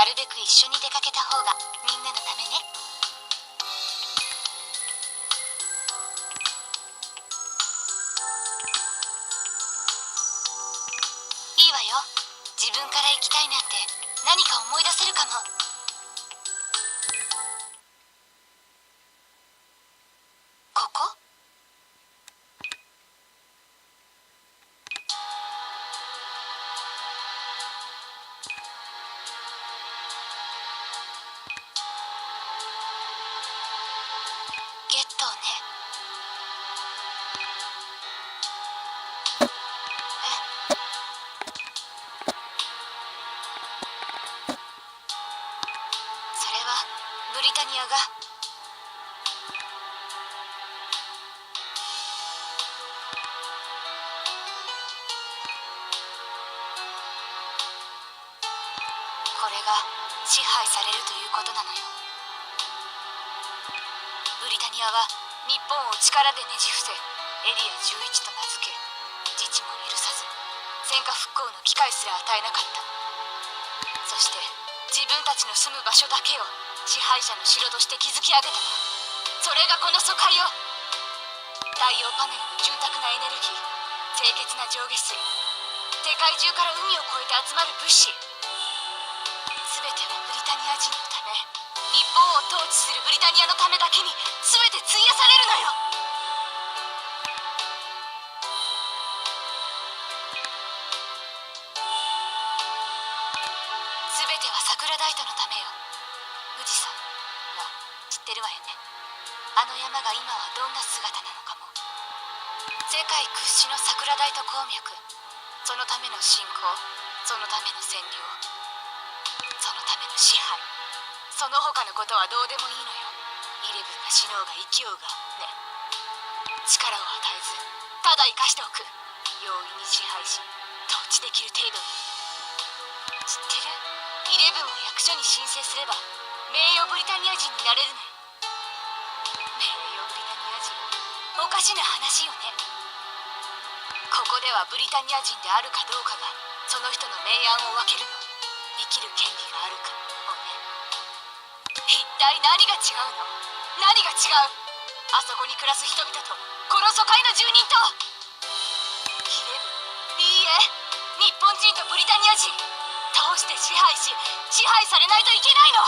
なるべく一緒に出かけた方がみんなのためね。いいわよ。自分から行きたいなんて何か思い出せるかも。ここ？ゲットーね。それはブリタニアが。これが支配されるということなのよ。ブリタニアは日本を力でねじ伏せエリア11と名付け、自治も許さず戦火復興の機会すら与えなかった。そして自分たちの住む場所だけを支配者の城として築き上げた。それがこの疎開よ。太陽パネルの潤沢なエネルギー、清潔な上下水、世界中から海を越えて集まる物資、全てはブリタニア人のため、日本を統治するブリタニアのためだけに全て費やされるのよ。全ては桜大斗のためよ。富士山は知ってるわよね。あの山が今はどんな姿なのかも。世界屈指の桜大斗鉱脈、そのための信仰、そのための占領、そのための支配、その他のことはどうでもいいのよ。イレブンが死のうが生きようがね。力を与えずただ生かしておく。容易に支配し統治できる程度に。知ってる？イレブンを役所に申請すれば名誉ブリタニア人になれるのよ。名誉ブリタニア人、おかしな話よね。ここではブリタニア人であるかどうかがその人の明暗を分けるの。生きる権利があるかをね。一体何が違うの？何が違う？あそこに暮らす人々とこの疎開の住人と。イレブン、いいえ、日本人とブリタニア人通して支配し支配されないといけないの。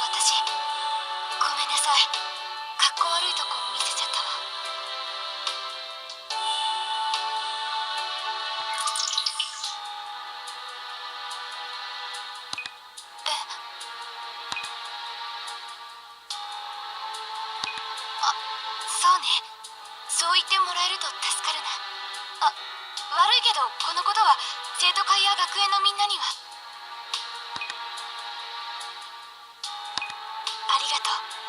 私ごめんなさい。格好悪いとこ見せちゃったわ。そうね。そう言ってもらえると助かるな。悪いけどこのことは生徒会や学園のみんなには。ありがとう。